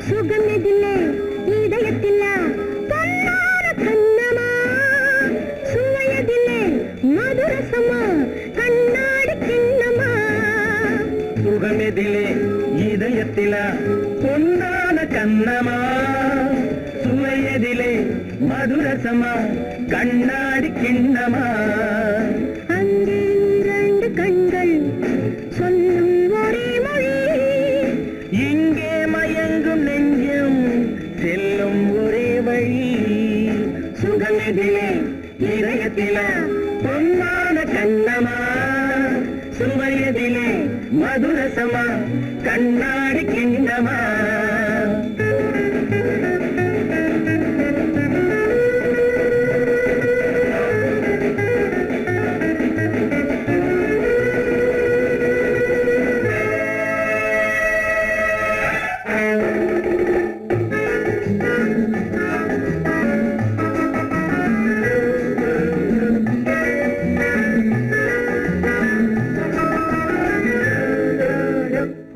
சுகமெதிலே இதயத்தில பொன்னார கண்ணமா, சுவையதிலே மதுரசமா கண்ணாடி கிண்ணமா. சுகமெதிலே இதயத்தில பொன்னான கண்ணமா, சுவையதிலே மதுரசமா கண்ணாடி கிண்ணமா அங்கே இரண்டு கண்கள் சொல்லும் ஒரே மொழி இங்கே மயங்கும் நெஞ்சம் செல்லும் ஒரே வழி சுகமெதிலே இதயத்தில பொன்னான கண்ணமா சுவையதிலே மதுரசமா கண்ணாடி கிண்ணமா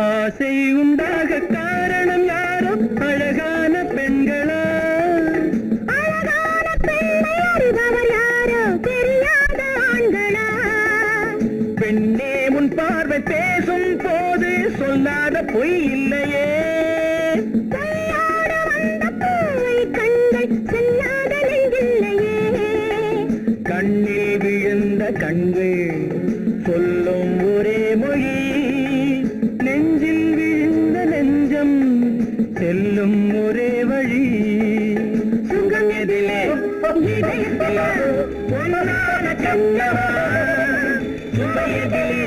ஆசை உண்டாக காரணம் யாரோ அழகான பெண்களா அழகான பெண்ணை அறிபவர் யாரோ தெரியாத ஆண்களா பெண்ணே உன் பார்வை பேசும் போது சொல்லாத பொய் இல்லையே கையோடு வந்த பூவை கண்கள் செல்லாத நெஞ்சில்லையே கண்ணில் விழுந்த கண்கள் சொல்லும் ஒரே மொழி நெஞ்சில் விழுந்த நெஞ்சம் செல்லும் ஒரே வழி சுகம் எதிலே இதயத்திலே பொன்னான கண்ணமா சுவையதிலே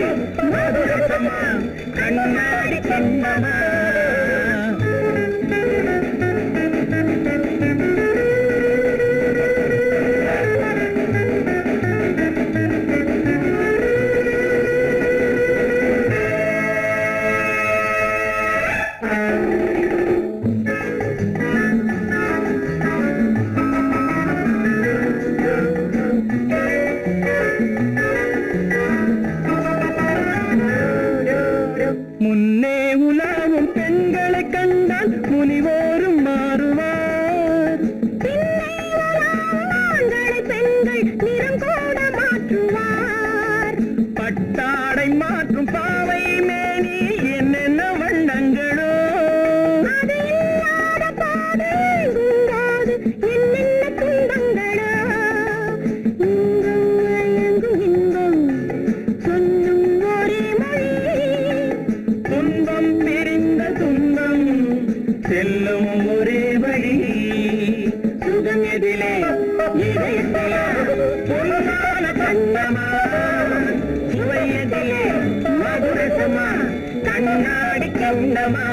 மதுரசமா கண்ணாடி கண்ணமா முன்னே உலாவும் பெண்களை கண்டால் முனிவோரும் மாறுவார் பின்னை உலாவும் ஆண்களை பெண்கள் நிறம் கூட மாற்றுவார் பட்டாடை மாற்றும் பாவை மேனி என்னென்ன வண்ணங்களோ அது இல்லாத பாதை உண்டாது என்னென்ன துன்பங்களோ இன்பம் மயங்கும் இன்பம் சொல்லும் ஒரே மொழி துன்பம் பிரிந்த துன்பம் செல்லும் ஒரே வழி சுகம் எதிலே இதயத்திலே பொன்னான கண்ணமா சுவையதிலே மதுரசமா கண்ணாடி கண்ணமா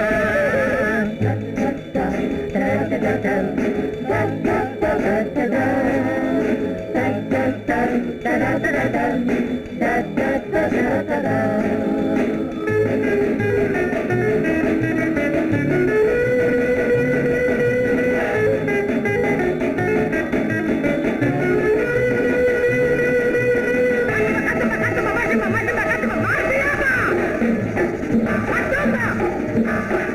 What's up?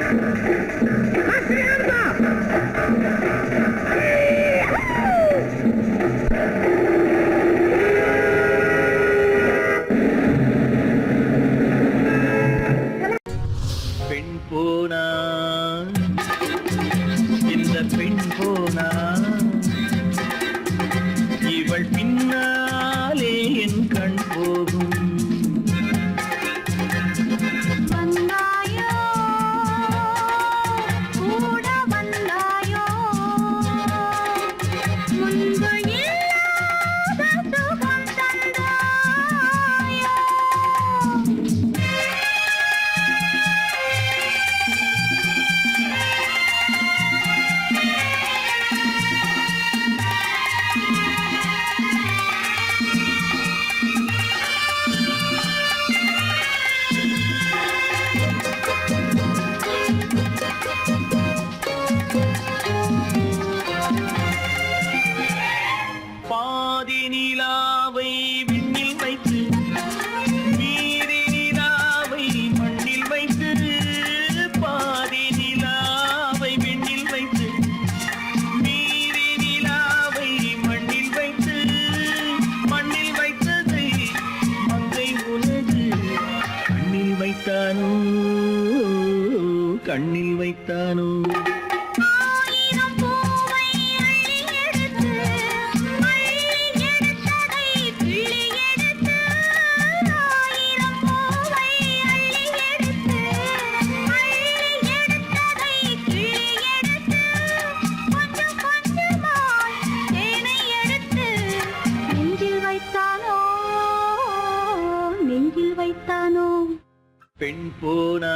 பெண் போனா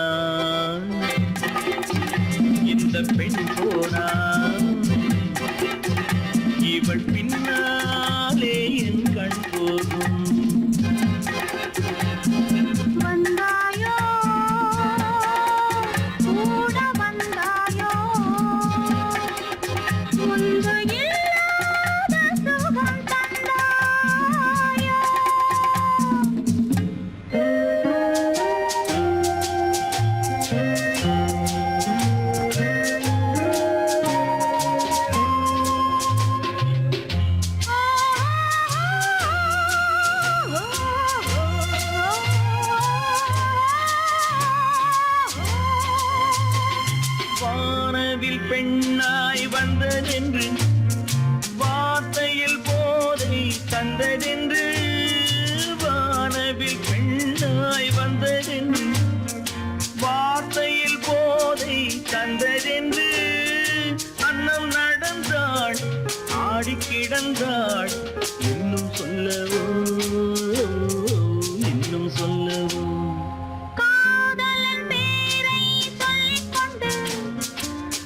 இந்த பெண் போனா இவள் பின்னாலே என் கண் போகும். வந்தாயோ கூட வந்தாயோ முன்பு இல்லாத சுகம் தந்தாயோ. வானவில் பெண்ணாய் வந்ததென்று வார்த்தையில் போதை தந்ததென்று. வானவில் பெண்ணாய் வந்ததென்று வார்த்தையில் போதை தந்ததென்று. அன்னம் நடந்தாள் ஆடி கிடந்தாள் இன்னும் சொல்லவோ இன்னும் சொல்லவோ. காதலன் பேரை சொல்லிக் கொண்டு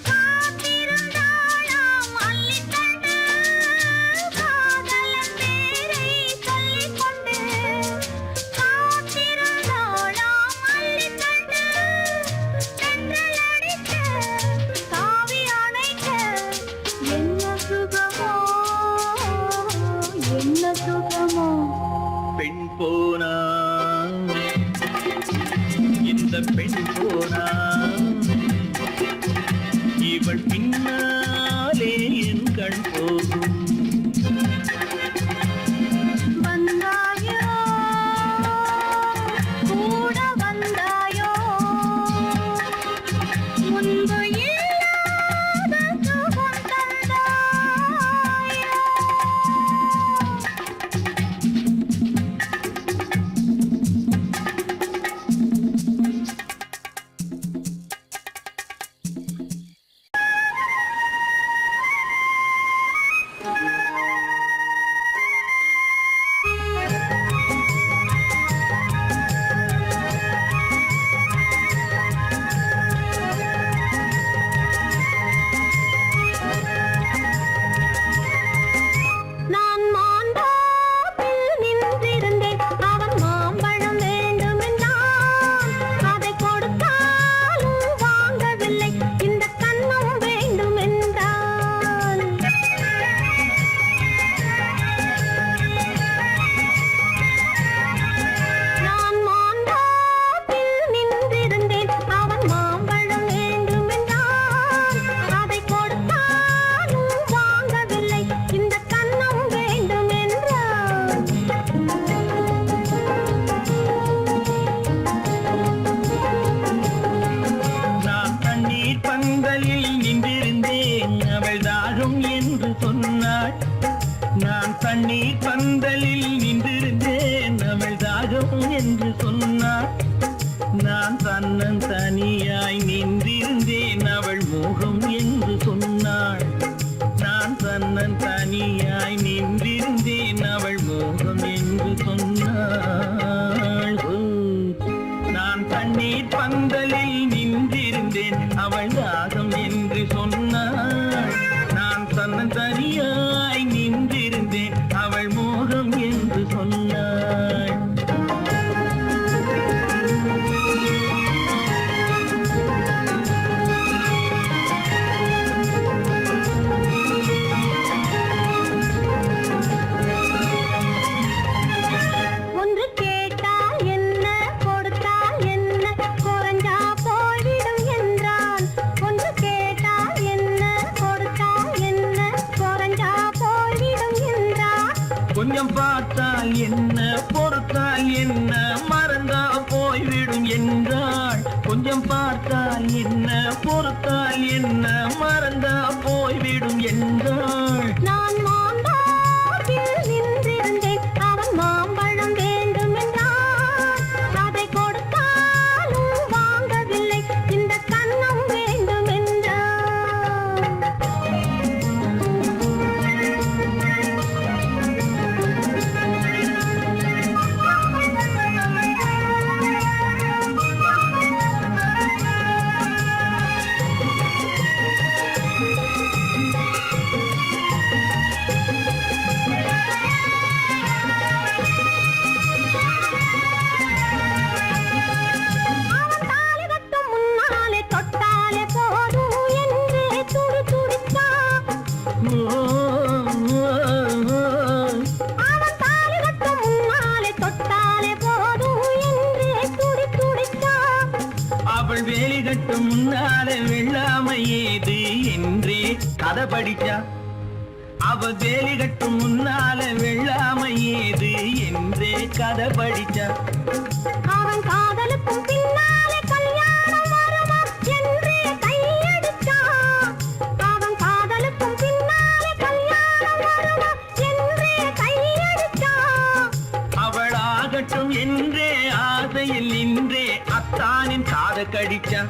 காத்திருந்தாளாம் அள்ளித்தண்டு. காதலன் பேரை சொல்லிக் கொண்டு காத்திருந்தாளாம் அள்ளித்தண்டு. தென்றல் அடிக்க தாவி அணைக்க என்ன சுகமோ என்ன சுகமோ. பெண் போனா இந்த பெண் போனா இவள் பின்னாலே என் கண் போகும். வந்தாயோ கூட வந்தாயோ முன்பு இல்லாத சுகம் தந்தாயோ. நான் மாந்தோப்பில் நின்றிருந்தேன் அவன் மாம்பழம் வேண்டுமென்றான். அதை கொடுத்தாலும் வாங்கவில்லை இந்த கன்னம் வேண்டுமென்றான். நான் மாந்தோப்பில் நின்றிருந்தேன் அவன் மாம்பழம் வேண்டுமென்றான். அதை கொடுத்தாலும் வாங்கவில்லை இந்த கன்னம் வேண்டுமென்றான். நான் தண்ணீர் பந்தலில் நின்றிருந்தேன் அவள் தாகம் என்று சொன்னாள். நான் தண்ணீர் பந்தலில் நின்றிருந்தேன் அவள் தாகம் என்று சொன்னாள். நான் தன்னன் தனியாய் நின்றிருந்தேன் அவள் மோகம் என்று சொன்னாள். நான் தன்னன் தனியாய் நின்றிருந்தேன் அவள் மோகம் என்று சொன்னாள். நான் தண்ணீர் பந்தலில் நின்றிருந்தேன் அவள் தாகம் என்று சொன்னாள். நான் தன்னன் தனியாய் நின்றிருந்தேன் அவள் மோகம் என்று சொன்னாள். ஒன்று கேட்டால் என்ன கொடுத்தால் என்ன குறைஞ்சா போய்விடும் என்றான். ஒன்று கேட்டால் என்ன கொடுத்தால் என்ன குறைஞ்சா போய்விடும் என்றான். கொஞ்சம் பார்த்தால் என்ன பொறுத்தால் என்ன மறந்தா போய்விடும் என்றாள். கொஞ்சம் பார்த்தால் என்ன பொறுத்தால் என்ன மறந்தா போய்விடும் என்றாள். நான் மாந்தோப்பில் நின்றிருந்தேன் அவன் மாம்பழம் வேண்டுமென்றான். அதை கொடுத்தாலும் வாங்கவில்லை இந்த கன்னம் வேண்டுமென்றான். படிச்சா அவ வேலி கட்டும் முன்னால வெள்ளாமை ஏது என்றே கதை படிச்சா அவன் காதலுக்கும் பின்னாலே கல்யாணம் வருமா என்றே கையடிச்சான். அவன் காதலுக்கும் பின்னாலே கல்யாணம் வருமா என்றே கையடிச்சான். அவளாகட்டும் என்றே ஆசையில் நின்றே அத்தானின் காத கடிச்சா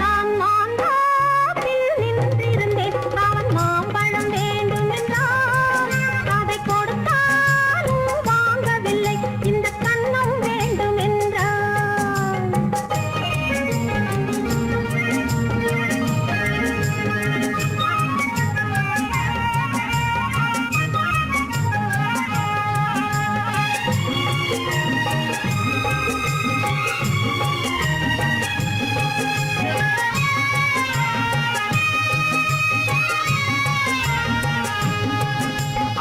நான் மாந்தாப்பில் நின்றிருந்தேன். அவன் மாம்பழம் வேண்டும் என்றான். அதை கொடுத்தாலும் வாங்கவில்லை. இந்த கன்னம் வேண்டும் என்றான்.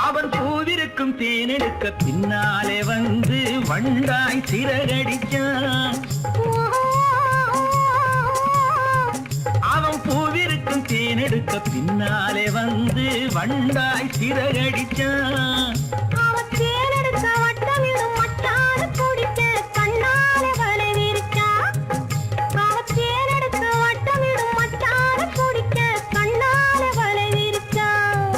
அவன் பூவிருக்கும் தேனெடுக்க பின்னாலே வந்து வண்டாய் சிறகடிச்சான் அவன் பூவிருக்கும் தேனெடுக்க பின்னாலே வந்து வண்டாய் சிறகடிச்சான் அவன் தேனெடுக்க வட்டமிடும் மச்சான குடிக்க கண்ணாலே வலை விரிச்சான். அவன் தேனெடுக்க வட்டமிடும் மச்சான குடிக்க கண்ணாலே வலை விரிச்சான்.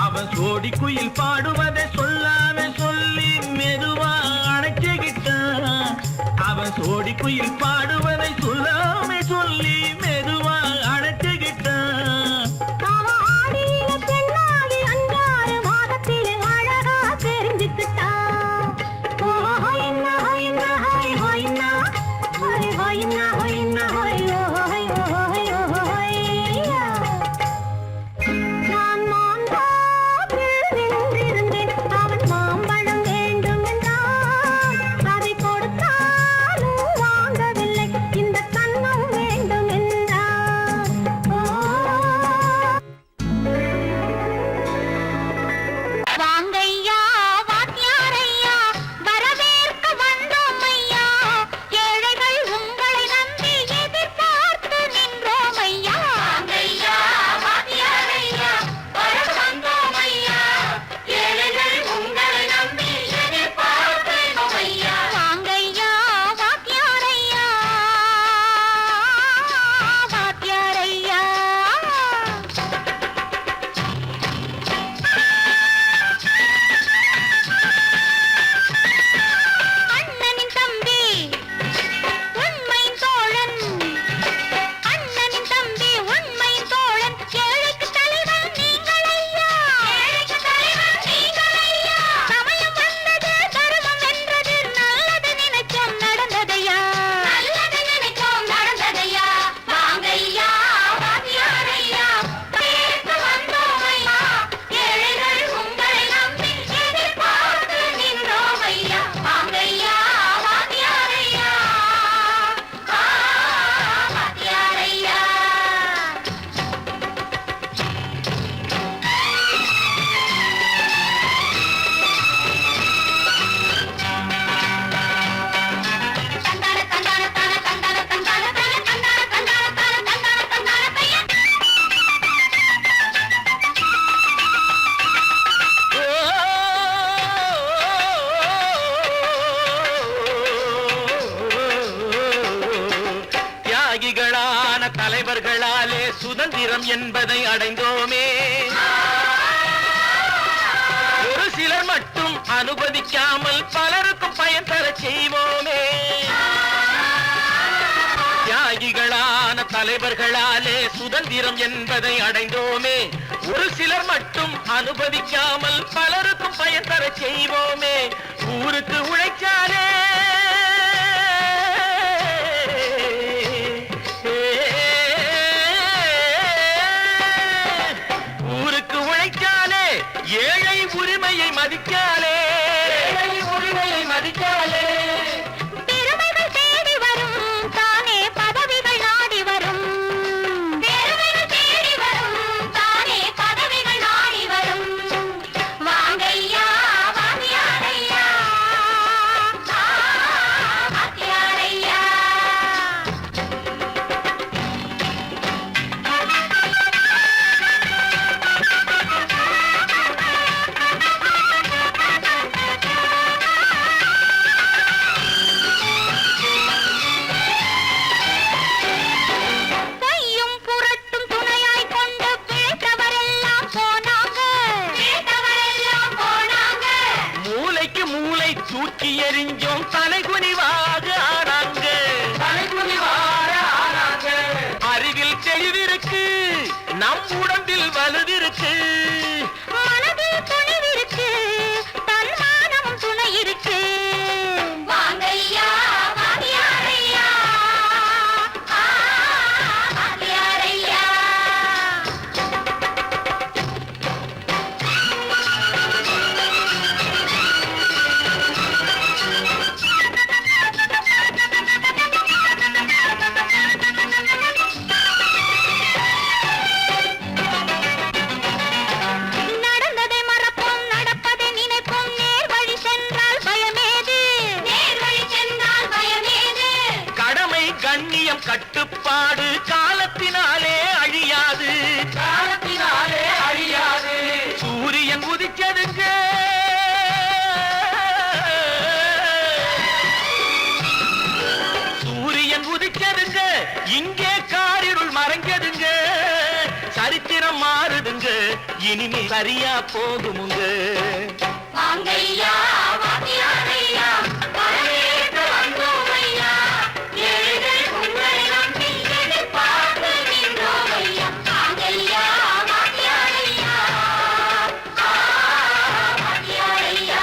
அவன் சோடி குயில் பாடுவதை சொல்லாம சொல்லி மெதுவா அணைச்சுக்கிட்டான் அவன் சோடி குயில் பாடுவதை சொல்லாம சொல்லி மெதுவா அணைச்சுக்கிட்டான் அவன் ஆடியில பெண்ணாகி 5-6 மாதத்திலே அழகா தெரிஞ்சுக்கிட்டான். ஹொய்னா ஹொய்னா ஹொய் ஹொய்னா ஹொய் ஹொய்னா ஹொய்னா ஹொய் ஹொய் ஹொய் ஹொய்யா. நான் மாந்தாப்பில் நின்றிருந்தேன். அவன் மாம்பழம் வேண்டும் என்றான். அதை கொடுத்தாலும் வாங்கவில்லை. இந்த கன்னம் வேண்டும் என்றான். வாங்கையா வாத்தியாரையா வரவேற்க வந்தோம் ஐயா. ஏழைகள் உங்களை நம்பி எதிர்பார்த்து நின்றோம் ஐயா. வாங்கையா வாத்தியாரையா வர வந்தோம் ஐயா. ஏழைகள் உங்களை நம்பி எதிர்பார்த்து நின்றோம் ஐயா. வாங்கையா வாத்தியாரையா வாத்தியாரையா. அண்ணனின் தம்பி உண்மையின் தோழன். அண்ணனின் தம்பி உண்மையின் தோழன். ஏழைக்கு தலைவன் நீங்கள் ஐயா. ஏழைக்கு தலைவன் நீங்கள் ஐயா. சமயம் வந்தது தர்மம் வென்றது. நல்லது நினைச்சோம் நடந்ததையா. நல்லது நினைச்சோம் நடந்ததையா. வாங்கையா வாத்தியாரையா கேட்க வந்தோம் ஐயா. ஏழைகள் உங்களை நம்பி எதிர்பார்த்து நின்றோம் ஐயா. வாங்கையா வாத்தியாரையா வாத்தியாரையா. தந்தான தந்தான தான தந்தான தந்தான தான தந்தான தந்தான தான தந்தான தந்தான பையன். தியாகிகளான தலைவர்களாலே சுதந்திரம் என்பதை அடைந்தோமே ஒரு சிலர் மட்டும் அனுமதிக்காமல் பலருக்கும் பயன் தர செய்வோமே தியாகிகளான தலைவர்களாலே சுதந்திரம் என்பதை அடைந்தோமே ஒரு சிலர் மட்டும் அனுமதிக்காமல் பலருக்கும் பயன் தர செய்வோமே ஊருக்கு உழைச்சாலே ஊருக்கு உழைச்சாலே ஏழை உரிமையை மதிக்காலே உரிமையை மதிக்காலே பெருமைகள் தேடி வரும் தானே பதவிகள் நாடி வரும். பெருமைகள் தேடி வரும் தானே பதவிகள் நாடி வரும். வாங்கையா வாத்தியாரையா வரும் கட்டுப்பாடு காலத்தினாலே அழியாது, காலத்தினாலே அழியாது. சூரியன் உதிச்சதுங்க, சூரியன் உதிச்சதுங்க, இங்கே காரிருள் மறைஞ்சதுங்க. சரித்திரம் மாறுதுங்க, இனிமே சரியா போகுமுங்க. வாங்கையா வாத்தியாரையா வரவேற்க வந்தோமையா, ஏழைகள் உங்களை நம்பி எதிர்பார்த்து நின்றோமையா. வாங்கையா வாத்தியாரையா வாத்தியாரையா.